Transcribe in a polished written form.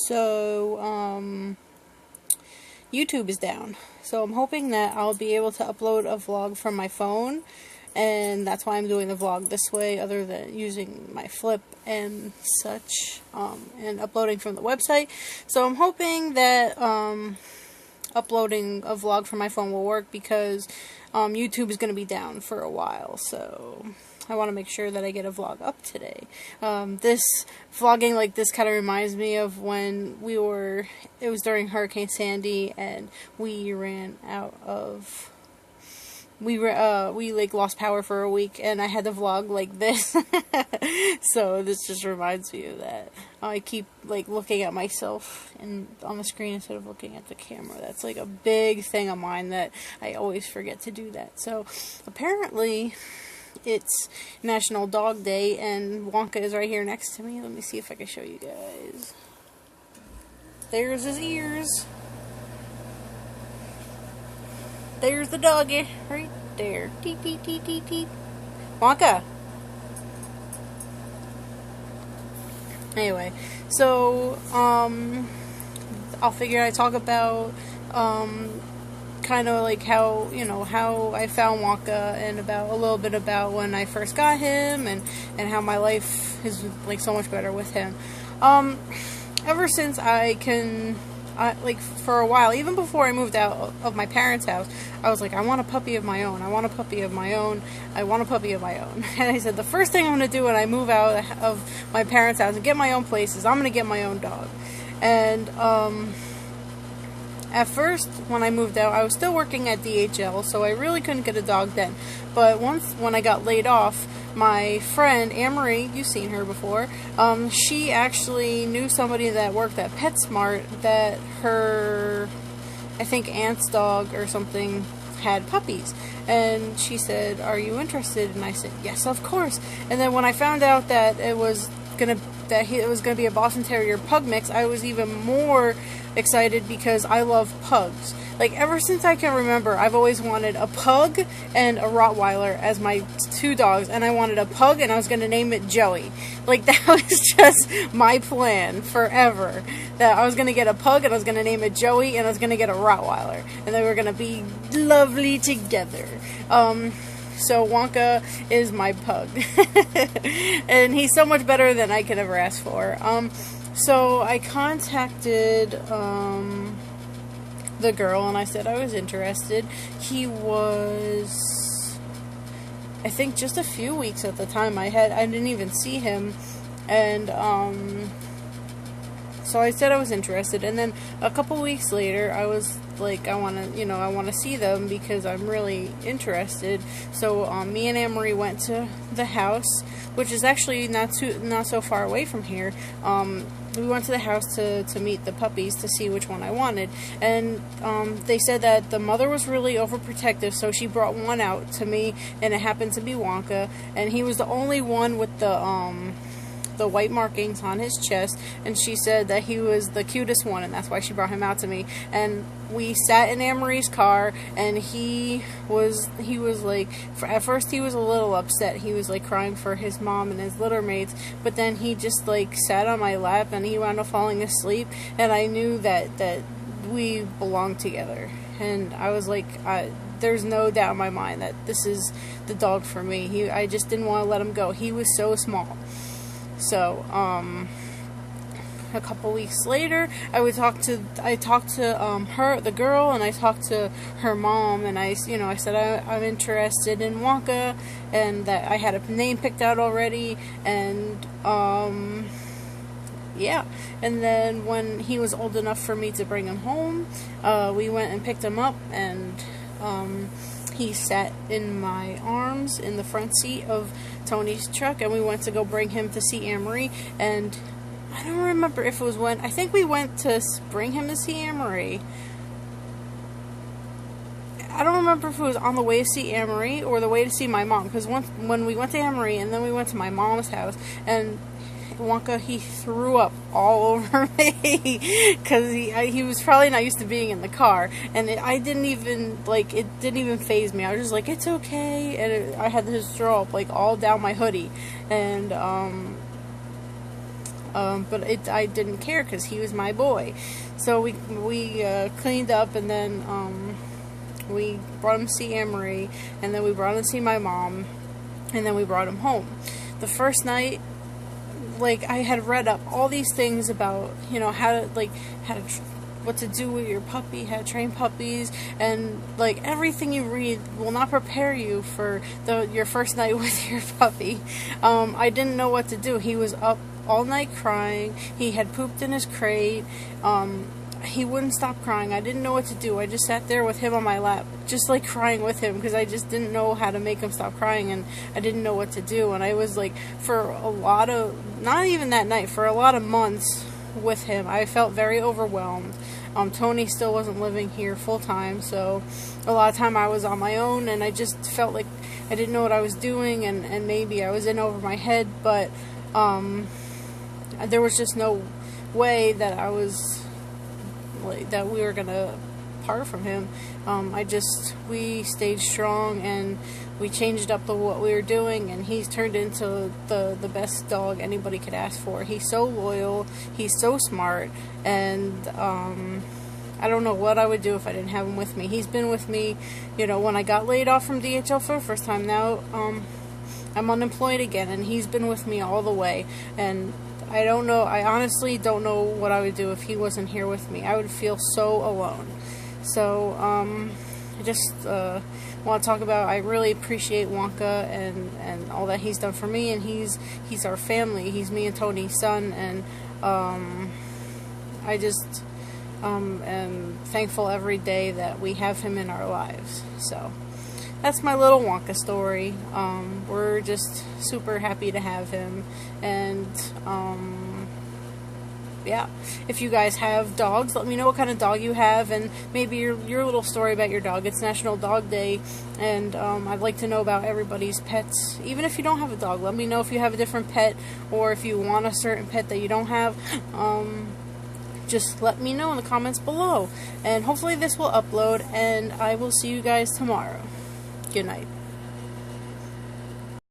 So, YouTube is down. So I'm hoping that I'll be able to upload a vlog from my phone, and that's why I'm doing the vlog this way, other than using my flip and such, and uploading from the website. So I'm hoping that uploading a vlog from my phone will work, because YouTube is going to be down for a while, so I want to make sure that I get a vlog up today. This vlogging like this kind of reminds me of when it was during Hurricane Sandy, and we like lost power for a week, and I had to vlog like this. So this just reminds me of that. I keep like looking at myself on the screen instead of looking at the camera. That's like a big thing of mine that I always forget to do that. So apparently it's National Dog Day, and Wonka is right here next to me. Let me see if I can show you guys. There's his ears. There's the doggy right there. Teep, teep, teep, teep, teep. Wonka. Anyway, so I'll figure I talk about kind of like how I found Wonka, and about a little bit about when I first got him, and how my life is like so much better with him. Ever since like for a while, even before I moved out of my parents' house, I was like, I want a puppy of my own. I want a puppy of my own. I want a puppy of my own. And I said, the first thing I'm going to do when I move out of my parents' house and get my own place is I'm going to get my own dog. And at first, when I moved out, I was still working at DHL, so I really couldn't get a dog then. But when I got laid off, my friend, Anne-Marie, you've seen her before, she actually knew somebody that worked at PetSmart that her, I think, aunt's dog or something had puppies. And she said, "Are you interested?" And I said, "Yes, of course." And then when I found out that it was gonna be a Boston Terrier Pug mix, I was even more excited, because I love pugs. Like, ever since I can remember, I've always wanted a pug and a Rottweiler as my two dogs, and I wanted a pug, and I was going to name it Joey. Like, that was just my plan forever, that I was going to get a pug, and I was going to name it Joey, and I was going to get a Rottweiler, and they were going to be lovely together. So Wonka is my pug, and he's so much better than I could ever ask for. So I contacted the girl, and I said I was interested. He was, I think, just a few weeks at the time. I didn't even see him, and so I said I was interested. And then a couple weeks later, I was like, I want to see them, because I'm really interested. So me and Anne-Marie went to the house, which is actually not so far away from here. We went to the house to meet the puppies, to see which one I wanted, and they said that the mother was really overprotective, so she brought one out to me, and it happened to be Wonka, and he was the only one with the white markings on his chest, and she said that he was the cutest one, and that's why she brought him out to me. And we sat in Anne-Marie's car, and he was like, at first he was a little upset. He was like crying for his mom and his litter mates, but then he just like sat on my lap, and he wound up falling asleep, and I knew that we belonged together. And I was like, there's no doubt in my mind that this is the dog for me. I just didn't want to let him go. He was so small. So, a couple weeks later, I talked to the girl, and I talked to her mom, and I said I'm interested in Wonka, and that I had a name picked out already, and yeah. And then when he was old enough for me to bring him home, we went and picked him up, and he sat in my arms in the front seat of Tony's truck, and we went to go bring him to see Anne-Marie. And I don't remember if it was I think we went to bring him to see Anne-Marie. I don't remember if it was on the way to see Anne-Marie or the way to see my mom, because when we went to Anne-Marie, and then we went to my mom's house, and Wonka, he threw up all over me, because he was probably not used to being in the car, and it didn't even faze me. I was just like, it's okay, and I had to throw up like all down my hoodie, and but I didn't care because he was my boy. So we cleaned up, and then we brought him to see Anne-Marie, and then we brought him to see my mom, and then we brought him home. The first night, like, I had read up all these things about, you know, what to do with your puppy, how to train puppies, and like everything you read will not prepare you for your first night with your puppy. I didn't know what to do. He was up all night crying. He had pooped in his crate. He wouldn't stop crying. I didn't know what to do. I just sat there with him on my lap, just like crying with him, because I just didn't know how to make him stop crying, and I didn't know what to do. And I was like, for a lot of, not even that night, for a lot of months with him, I felt very overwhelmed. Tony still wasn't living here full time, so a lot of time I was on my own, and I just felt like I didn't know what I was doing, and maybe I was in over my head, but there was just no way that that we were gonna part from him. We stayed strong, and we changed up what we were doing, and he's turned into the best dog anybody could ask for. He's so loyal, he's so smart, and I don't know what I would do if I didn't have him with me. He's been with me, you know, when I got laid off from DHL for the first time. Now I'm unemployed again, and he's been with me all the way, and I honestly don't know what I would do if he wasn't here with me. I would feel so alone. So, I just want to talk about, I really appreciate Wonka and all that he's done for me, and he's our family. He's me and Tony's son, and I just am thankful every day that we have him in our lives. So, that's my little Wonka story. We're just super happy to have him, and yeah, if you guys have dogs, let me know what kind of dog you have, and maybe your little story about your dog. It's National Dog Day, and I'd like to know about everybody's pets. Even if you don't have a dog, let me know if you have a different pet, or if you want a certain pet that you don't have. Just let me know in the comments below, and hopefully this will upload, and I will see you guys tomorrow. Good night.